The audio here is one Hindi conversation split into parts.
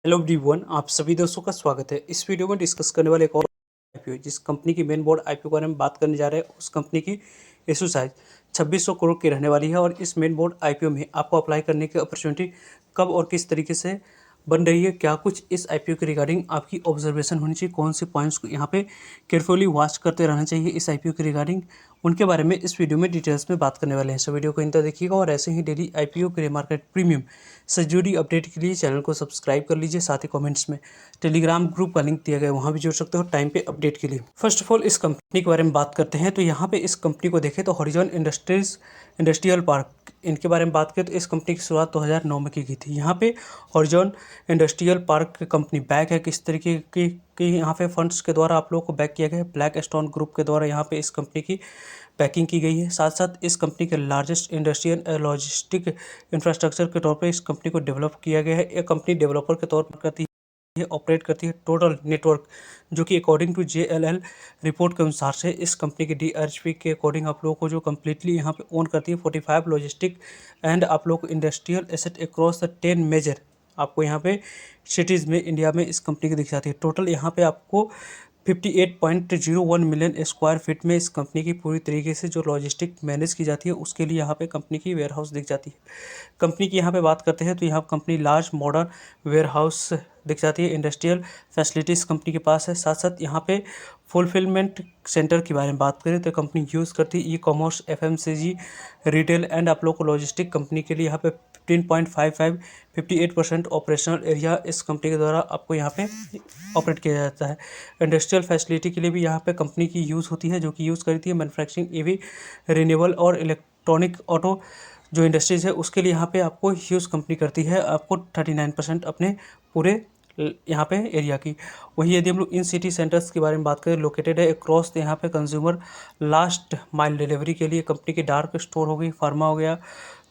हेलो एवरीवन, आप सभी दोस्तों का स्वागत है। इस वीडियो में डिस्कस करने वाले एक और आईपीओ, जिस कंपनी की मेन बोर्ड आईपीओ के बारे में बात करने जा रहे हैं, उस कंपनी की इशू साइज 2600 करोड़ की रहने वाली है। और इस मेन बोर्ड आईपीओ में आपको अप्लाई करने की अपॉर्चुनिटी कब और किस तरीके से बन रही है, क्या कुछ इस आईपीओ के रिगार्डिंग आपकी ऑब्जर्वेशन होनी चाहिए, कौन से पॉइंट्स को यहाँ पे केयरफुली वॉच करते रहना चाहिए इस आईपीओ के रिगार्डिंग, उनके बारे में इस वीडियो में डिटेल्स में बात करने वाले हैं। सो वीडियो को इंतजार देखिएगा और ऐसे ही डेली आईपीओ के मार्केट प्रीमियम से जुड़ी अपडेट के लिए चैनल को सब्सक्राइब कर लीजिए। साथ ही कमेंट्स में टेलीग्राम ग्रुप का लिंक दिया गया है, वहाँ भी जुड़ सकते हो टाइम पे अपडेट के लिए। फर्स्ट ऑफ ऑल इस कंपनी के बारे में बात करते हैं। तो यहाँ पे इस कंपनी को देखें तो हॉरिजॉन इंडस्ट्रियल पार्क, इनके बारे में बात करें तो इस कंपनी की शुरुआत 2009 में की थी। यहाँ पे horizon industrial park company back है। किस तरीके की यहाँ पे फंड्स के द्वारा आप लोगों को बैक किया गया है, ब्लैक स्टोन ग्रुप के द्वारा यहाँ पे इस कंपनी की पैकिंग की गई है। साथ साथ इस कंपनी के लार्जेस्ट इंडस्ट्रियल लॉजिस्टिक इंफ्रास्ट्रक्चर के तौर पर इस कंपनी को डेवलप किया गया है। एक कंपनी डेवलपर के तौर पर करती है, ऑपरेट करती है टोटल नेटवर्क, जो कि अकॉर्डिंग टू JLL रिपोर्ट के अनुसार से इस कंपनी की DRHP के अकॉर्डिंग आप लोगों को जो कम्प्लीटली यहाँ पे ओन करती है 45 लॉजिस्टिक एंड आप लोग को industrial asset across the 10 major आपको यहाँ पे सिटीज़ में इंडिया में इस कंपनी की दिख जाती है। टोटल यहाँ पे आपको 58.01 मिलियन स्क्वायर फीट में इस कंपनी की पूरी तरीके से जो लॉजिस्टिक मैनेज की जाती है, उसके लिए यहाँ पे कंपनी की वेयर हाउस दिख जाती है। कंपनी की यहाँ पे बात करते हैं तो यहाँ company large modern warehouse दिख जाती है। इंडस्ट्रियल फैसिलिटीज़ कंपनी के पास है। साथ साथ यहाँ पे फुलफिलमेंट सेंटर के बारे में बात करें तो कंपनी यूज़ करती है ई-कॉमर्स, FMCG, रिटेल एंड आप लोग को लॉजिस्टिक कंपनी के लिए यहाँ पे 15.55 58% ऑपरेशनल एरिया इस कंपनी के द्वारा आपको यहाँ पे ऑपरेट किया जाता है। इंडस्ट्रियल फैसिलिटी के लिए भी यहाँ पे कंपनी की यूज़ होती है, जो कि यूज़ करती है मैन्युफैक्चरिंग, EV, रिन्यूएबल और इलेक्ट्रॉनिक ऑटो जो इंडस्ट्रीज़ है उसके लिए यहाँ पे आपको यूज़ कंपनी करती है आपको 39% अपने पूरे यहाँ पे एरिया की। वही यदि हम लोग इन सिटी सेंटर्स के बारे में बात करें, लोकेटेड है अक्रॉस तो यहाँ पे कंज्यूमर लास्ट माइल डिलीवरी के लिए कंपनी की डार्क स्टोर हो गई, फार्मा हो गया,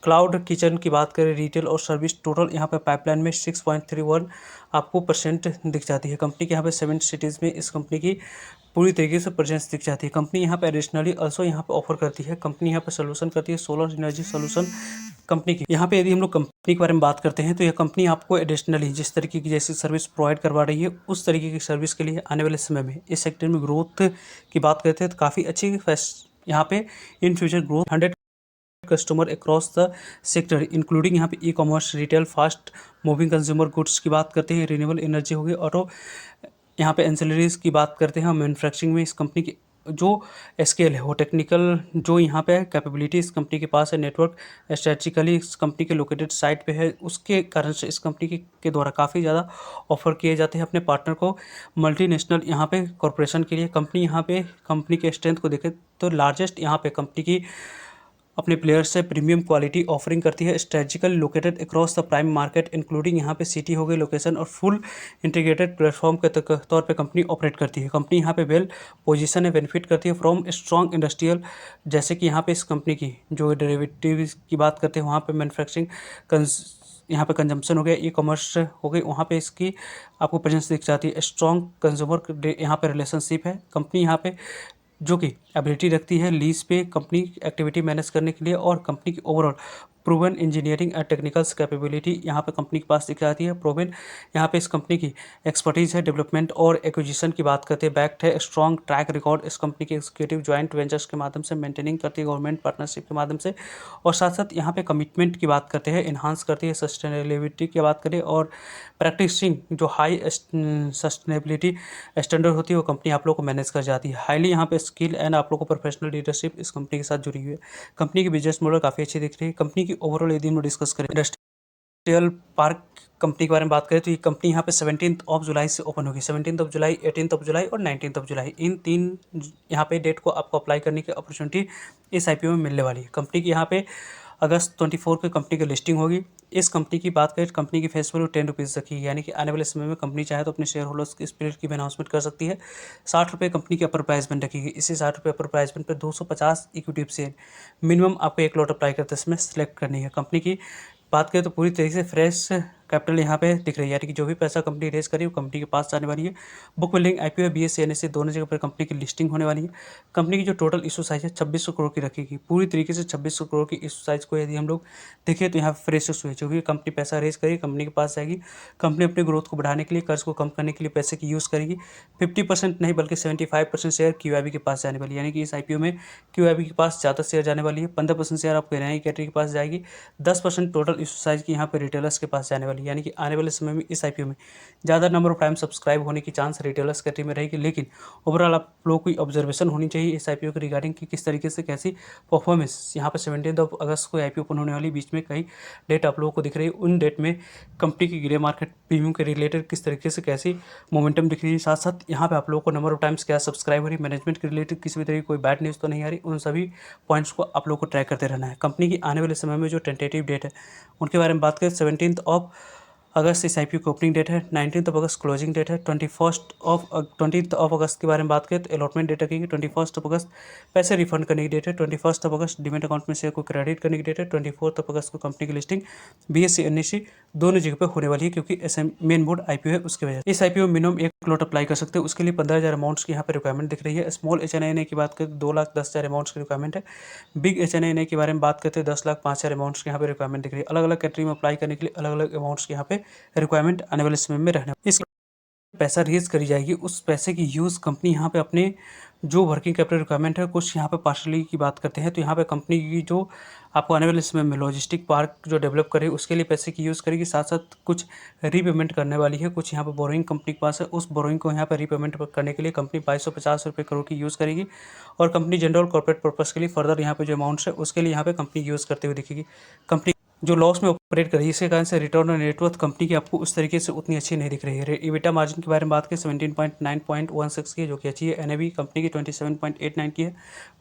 क्लाउड किचन की बात करें, रिटेल और सर्विस, टोटल यहाँ पे पाइपलाइन में 6.31 आपको परसेंट दिख जाती है। कंपनी के यहाँ पे 7 सिटीज़ में इस कंपनी की पूरी तरीके से प्रेजेंस दिख जाती है। कंपनी यहाँ पे एडिशनली ऑल्सो यहाँ पे ऑफर करती है, कंपनी यहाँ पे सोल्यूशन करती है, सोलर एनर्जी सोल्यूशन कंपनी की। यहाँ पे यदि हम लोग कंपनी के बारे में बात करते हैं तो यह कंपनी आपको एडिशनली जिस तरीके की जैसी सर्विस प्रोवाइड करवा रही है, उस तरीके की सर्विस के लिए आने वाले समय में इस सेक्टर में ग्रोथ की बात करते हैं तो काफ़ी अच्छी यहाँ पे in future growth 100 customer across the sector including यहाँ पे e commerce, retail, fast moving consumer goods की बात करते हैं, रिन्यूएबल एनर्जी होगी, ऑटो, यहाँ पे एंसिलरीज की बात करते हैं, मैन्युफैक्चरिंग में इस कंपनी की जो स्केल है वो टेक्निकल जो यहाँ पे कैपेबिलिटी इस कंपनी के पास है, नेटवर्क स्ट्रेटजिकली इस कंपनी के लोकेटेड साइट पे है, उसके कारण से इस कंपनी के द्वारा काफ़ी ज़्यादा ऑफर किए जाते हैं अपने पार्टनर को मल्टीनेशनल यहाँ पे कॉरपोरेशन के लिए। कंपनी यहाँ पे कंपनी के स्ट्रेंथ को देखें तो लार्जेस्ट यहाँ पे कंपनी की अपने प्लेयर्स से प्रीमियम क्वालिटी ऑफरिंग करती है, strategically located across the prime market including यहाँ पे सिटी हो गई, लोकेशन और फुल इंटीग्रेटेड प्लेटफॉर्म के तौर पे कंपनी ऑपरेट करती है। कंपनी यहाँ पे वेल पोजीशन है, बेनिफिट करती है फ्रॉम स्ट्रॉन्ग इंडस्ट्रियल, जैसे कि यहाँ पे इस कंपनी की जो डेरिवेटिव की बात करते हैं वहाँ पे मैन्युफैक्चरिंग, यहाँ पे कंजम्पशन हो गया, ई-कॉमर्स हो गई, वहाँ पे इसकी आपको प्रेजेंस दिख जाती है। स्ट्रॉन्ग कंज्यूमर यहाँ पे रिलेशनशिप है। कंपनी यहाँ पे जो कि एबिलिटी रखती है लीज पे कंपनी एक्टिविटी मैनेज करने के लिए, और कंपनी की overall proven engineering and technicals capability यहाँ पे कंपनी के पास दिख जाती है। प्रोवन यहाँ पे इस कंपनी की एक्सपर्टीज़ है, डेवलपमेंट और एक्विजिशन की बात करते हैं, बैक्ड है, स्ट्रॉन्ग ट्रैक रिकॉर्ड इस कंपनी के एग्जीक्यूटिव जॉइंट वेंचर्स के माध्यम से मेंटेनिंग करती है, गवर्नमेंट पार्टनरशिप के माध्यम से, और साथ साथ यहाँ पे कमिटमेंट की बात करते हैं, इन्हांस करती है, सस्टेनेबिलिटी की बात करें और प्रैक्टिसिंग जो हाई सस्टेनेबिलिटी स्टैंडर्ड होती है वो कंपनी आप लोग को मैनेज कर जाती है। हाईली यहाँ पे स्किल एंड आप लोग को प्रोफेशनल लीडरशिप इस कंपनी के साथ जुड़ी हुई है। कंपनी की बिजनेस मॉडल काफ़ी अच्छी दिख रही है। कंपनी की ओवरऑल यदि हम डिस्कस करें इंडस्ट्रियल पार्क कंपनी के बारे में बात करें तो ये कंपनी यहाँ पे 17 जुलाई से ओपन होगी, 17 जुलाई, 18 जुलाई और 19 जुलाई, इन 3 यहाँ पे डेट को आपको अप्लाई करने की अपॉर्चुनिटी इस IPO में मिलने वाली है। कंपनी की यहाँ पे अगस्त 24 को कंपनी की लिस्टिंग होगी। इस कंपनी की बात करें, कंपनी की फेस वैल्यू 10 रुपीज़ रखी है, यानी कि आने वाले समय में कंपनी चाहे तो अपने शेयर होल्डर्स की स्प्लिट की भी अनाउंसमेंट कर सकती है। 60 रुपये कंपनी की अपर प्राइसमेंट रखी गई। इसी 60 रुपये अपर प्राइसमेंट पर 250 इक्विटी शेयर मिनिमम आपको एक लॉट अप्लाई करते समय सेलेक्ट करनी है। कंपनी की बात करें तो पूरी तरीके से फ्रेश कैपिटल यहाँ पे दिख रही है, यानी कि जो भी पैसा कंपनी रेज करी वो कंपनी के पास जाने वाली है। Book building IPO BSc NSC दोनों जगह पर कंपनी की लिस्टिंग होने वाली है। कंपनी की जो टोटल इशू साइज है 2600 करोड़ की रखेगी। पूरी तरीके से 2600 करोड़ की इशू साइज को यदि हम लोग देखें तो यहाँ पर फ्रेश इशू है, जो भी कंपनी पैसा रेज करेगी कंपनी के पास जाएगी। कंपनी अपनी ग्रोथ को बढ़ाने के लिए, कर्ज को कम करने के लिए पैसे की यूज़ करेगी। 50% नहीं बल्कि 75% शेयर क्यूआईबी के पास जाने वाली है, यानी कि इस आईपीओ में क्यूआईबी के पास ज़्यादा शेयर जाने वाली है। 15% शेयर आपको एनआई कैटेगरी के पास जाएगी। 10% टोटल इशू साइज की यहाँ पे रिटेलर्स के पास जाने वाली है, यानी कि आने वाले समय में इस आईपीओ में ज़्यादा नंबर ऑफ टाइम सब्सक्राइब होने की चांस रिटेलर्स कैटेगरी में रहेगी। लेकिन ओवरऑल आप लोगों को ऑब्जर्वेशन होनी चाहिए इस आईपीओ के रिगार्डिंग कि किस तरीके से कैसी परफॉर्मेंस यहाँ पे 17 अगस्त को आईपीओ ओपन होने वाली, बीच में कई डेट आप लोगों को दिख रही है। उन डेट में कंपनी की ग्रे मार्केट प्रीमियम के रिलेटेड किस तरीके से कैसी मोमेंटम दिख रही है। साथ साथ यहाँ पे आप लोगों को नंबर ऑफ टाइम्स क्या सब्सक्राइब हो रही है, मैनेजमेंट के रिलेटेड किसी भी तरह की कोई बैड न्यूज़ तो नहीं आ रही, उन सभी पॉइंट्स को आप लोगों को ट्रैक करते रहना है। कंपनी की आने वाले समय में जो टेंटेटिव डेट है उनके बारे में बात करें, 17 अगस्त इस आईपीओ की ओपनिंग डेट है, 19 अगस्त क्लोजिंग डेट है, 20 अगस्त के बारे में बात करें तो अलॉटमेंट डेट रखेगी, 21 अगस्त पैसे रिफंड करने की डेट है, 21 अगस्त डिमेट अकाउंट में शेयर को क्रेडिट करने की डेट है, 24 अगस्त को कंपनी की लिस्टिंग बीएससी एनएससी दोनों जगह पे होने वाली है, क्योंकि ऐसे मेन बोर्ड आईपीओ है उसकी वजह से। इस आईपीओ में मिनिमम 1 लॉट अप्लाई कर सकते हैं, उसके लिए 15,000 अमाउंट्स की यहाँ पे रिक्वायरमेंट दिख रही है। स्मॉल एचएनआईएनआई की बात करें 2,10,000 अमाउंट्स की रिक्वायरमेंट है। बिग एचएनआईएनआई के बारे में बात करते हैं 10,05,000 अमाउंट्स की यहाँ पे रिक्वायरमेंट दिख रही है। अलग अलग कैटेगरी में अप्लाई करने के लिए अलग अलग अमाउंट्स की यहाँ पे रिक्वायरमेंट आने वाले समय में रहने। इस पैसा रेज करी जाएगी, उस पैसे की यूज़ कंपनी यहाँ पे अपने जो वर्किंग कैपिटल रिक्वायरमेंट है कुछ यहाँ पे पार्शली की बात करते हैं, तो यहाँ पे कंपनी की जो आपको आने वाले समय में लॉजिस्टिक पार्क जो डेवलप करे उसके लिए पैसे की यूज़ करेगी। साथ साथ कुछ रीपेमेंट करने वाली है, कुछ यहाँ पे बोरोइंग कंपनी के पास है, उस बोरोइंग को यहाँ पे रीपेमेंट करने के लिए कंपनी 2250 रुपये करोड़ की यूज़ करेगी। और कंपनी जनरल कॉर्पोरेट पर्पज़ के लिए फर्दर यहाँ पे जो अमाउंट्स है उसके लिए यहाँ पे कंपनी यूज़ करते हुए दिखेगी। कंपनी जो लॉस में ऑपरेट कर रही है, इसके कारण से रिटर्न ऑन नेटवर्थ कंपनी की आपको उस तरीके से उतनी अच्छी नहीं दिख रही है। ईबिटा मार्जिन के बारे में बात करें 17.9.16 की है, जो कि अच्छी है। एनएवी कंपनी की 27.89 की है।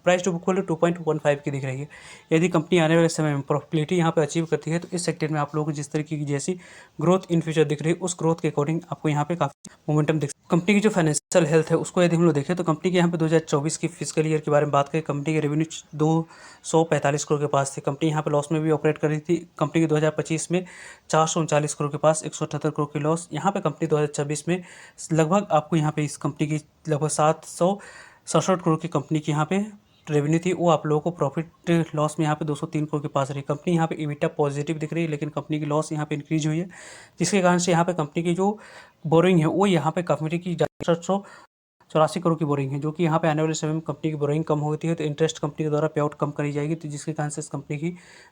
प्राइस टू बुक वैल्यू 2.15 की दिख रही है। यदि कंपनी आने वाले समय में प्रॉफिटेबिलिटी यहाँ पे अचीव करती है तो इस सेक्टर में आप लोगों को जिस तरीके की जैसी ग्रोथ इन फ्यूचर दिख रही है उस ग्रोथ के अकॉर्डिंग आपको यहाँ पे काफ़ी मोमेंटम दिख। कंपनी की जो फाइनेंशियल हेल्थ है उसको यदि हम लोग देखें तो कंपनी के यहाँ पे 2024 की फिजिकल ईयर के बारे में बात करें, कंपनी के रेवेन्यू 245 करोड़ के पास थे। कंपनी यहाँ पे लॉस में भी ऑपरेट कर रही थी। कंपनी के 2025 में 439 करोड़ के पास 178 करोड़ की लॉस। यहाँ पे कंपनी 2026 में लगभग आपको यहाँ पे इस कंपनी की लगभग 767 करोड़ की कंपनी की यहाँ पे रेवेन्यू थी, वो आप लोगों को प्रॉफिट लॉस में यहाँ पे 203 करोड़ के पास रही। कंपनी यहाँ पे ईबिटा पॉजिटिव दिख रही है, लेकिन कंपनी की लॉस यहाँ पे इंक्रीज हुई है, जिसके कारण से यहाँ पे कंपनी की जो बोरिंग है वो यहाँ पे कंपनी की 784 करोड़ की बोरिंग है, जो कि यहाँ पे आने वाले समय में कंपनी की बोरिंग कम होती है तो इंटरेस्ट कंपनी के द्वारा पे आउट कम करी जाएगी, तो जिसके कारण से इस कंपनी की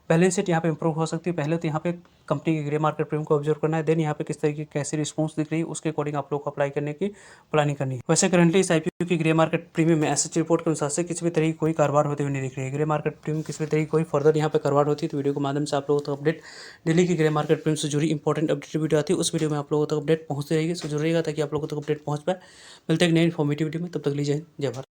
बैलेंस शीट यहाँ पे इंप्रूव हो सकती है। पहले तो यहाँ पे कंपनी की ग्रे मार्केट प्रीमियम को ऑब्जर्व करना है, देन यहाँ पे किस तरीके की कैसी रिस्पॉन्स दिख रही है उसके अकॉर्डिंग आप लोग को अप्लाई करने की प्लानिंग करनी है। वैसे करंटली इस आईपीओ की ग्रे मार्केट प्रीमियम में एसएच रिपोर्ट के अनुसार से किसी भी तरह की कोई कारोबार होते हुए नहीं दिख रही है। ग्रे मार्केट प्रीमियम किसी भी तरह की कोई फर्दर यहाँ पे कारोबार होती है तो वीडियो के माध्यम से आप लोगों तक अपडेट डेली की ग्रे मार्केट प्रीमियम से जुड़ी इंपॉर्टेंट अपडेट वीडियो आती है, उस वीडियो में आप लोगों तक अपडेट पहुँचती रहेगी। सो जुड़ेगा ताकि आप लोगों तक अपडेट पहुँच पाए। मिलते हैं एक नई इन्फॉर्मेटिव वीडियो में, तब तक लीजिए जय भारत।